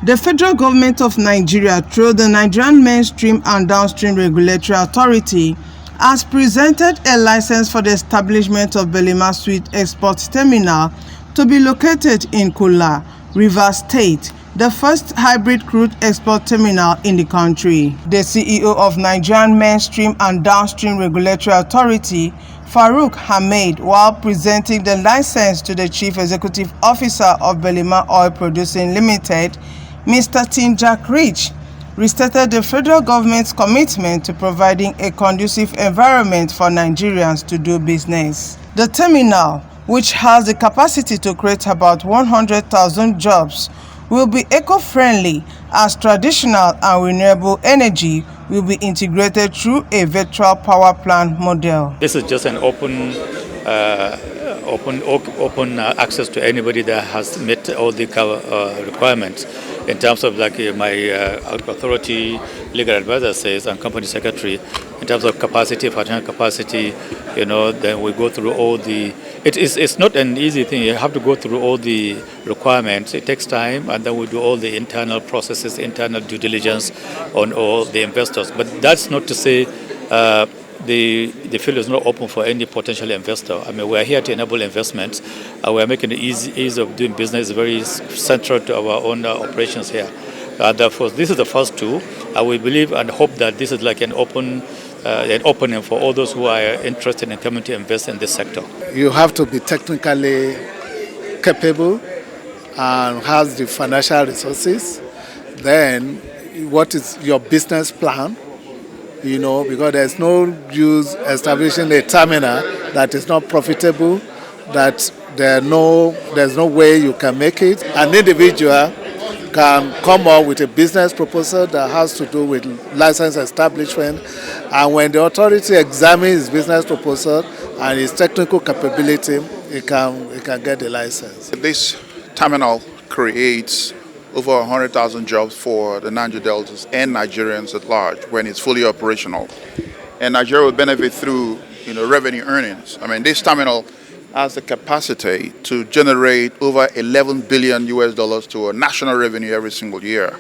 The federal government of Nigeria, through the Nigerian Mainstream and Downstream Regulatory Authority, has presented a license for the establishment of Belema Sweet Export Terminal to be located in Kula, Rivers State, the first hybrid crude export terminal in the country. The CEO of Nigerian Mainstream and Downstream Regulatory Authority, Farouk Hamid, while presenting the license to the Chief Executive Officer of Belema Oil Producing Limited, Mr. Tim Jack Rich, restated the federal government's commitment to providing a conducive environment for Nigerians to do business. The terminal, which has the capacity to create about 100,000 jobs, will be eco-friendly as traditional and renewable energy will be integrated through a virtual power plant model. This is just an open access to anybody that has met all the requirements in terms of like my authority legal advisor says and company secretary in terms of capacity, financial capacity, then we go through all the, it's not an easy thing. You have to go through all the requirements. It takes time, and then we do all the internal processes, internal due diligence on all the investors. But that's not to say the field is not open for any potential investor. I mean, we are here to enable investments. We are making it ease of doing business very central to our own operations here. Therefore, this is the first two. We believe and hope that this is like an opening for all those who are interested in coming to invest in this sector. You have to be technically capable and has the financial resources. Then, what is your business plan? Because there's no use establishing a terminal that is not profitable, that there's no way you can make it. An individual can come up with a business proposal that has to do with license establishment, and when the authority examines his business proposal and his technical capability, he can get the license. This terminal creates over 100,000 jobs for the Niger Deltas and Nigerians at large when it's fully operational. And Nigeria will benefit through revenue earnings. I mean, this terminal has the capacity to generate over $11 billion to a national revenue every single year.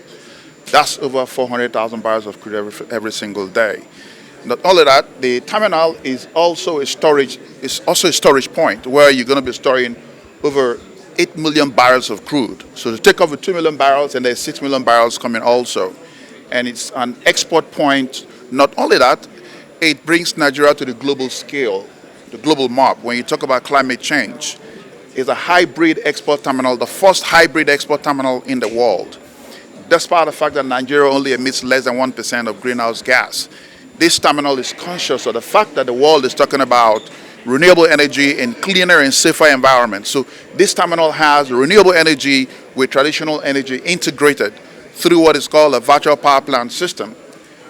That's over 400,000 barrels of crude every single day. Not only that, the terminal is also a storage point where you're going to be storing over 8 million barrels of crude. So to take over 2 million barrels, and there's 6 million barrels coming also. And it's an export point. Not only that, it brings Nigeria to the global scale, the global map. When you talk about climate change, it's a hybrid export terminal, the first hybrid export terminal in the world. Despite the fact that Nigeria only emits less than 1% of greenhouse gas, this terminal is conscious of the fact that the world is talking about renewable energy and cleaner and safer environments. So this terminal has renewable energy with traditional energy integrated through what is called a virtual power plant system,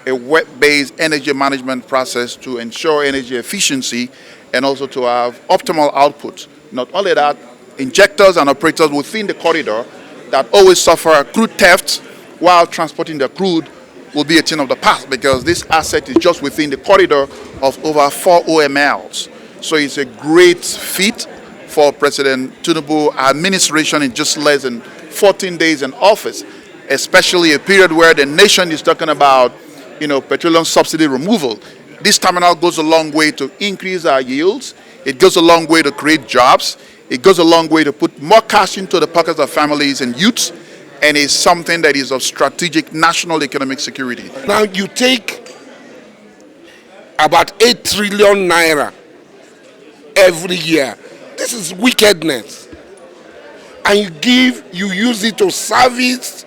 a web-based energy management process to ensure energy efficiency and also to have optimal output. Not only that, injectors and operators within the corridor that always suffer crude theft while transporting the crude will be a thing of the past, because this asset is just within the corridor of over 4 OMLs. So it's a great feat for President Tinubu administration in just less than 14 days in office, especially a period where the nation is talking about, petroleum subsidy removal. This terminal goes a long way to increase our yields. It goes a long way to create jobs. It goes a long way to put more cash into the pockets of families and youths, and it's something that is of strategic national economic security. Now you take about 8 trillion naira every year. This is wickedness. And you use it to service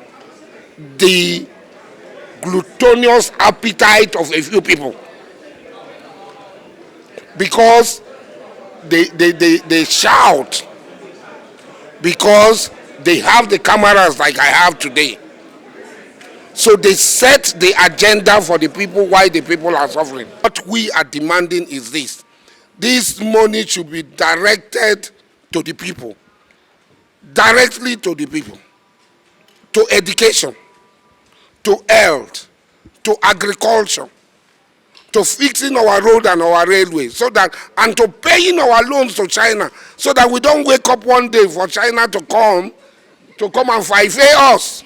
the gluttonous appetite of a few people. Because they shout, because they have the cameras like I have today. So they set the agenda for the people while the people are suffering. What we are demanding is this. This money should be directed to the people, directly to the people, to education, to health, to agriculture, to fixing our road and our railway, and to paying our loans to China, so that we don't wake up one day for China to come and fight us.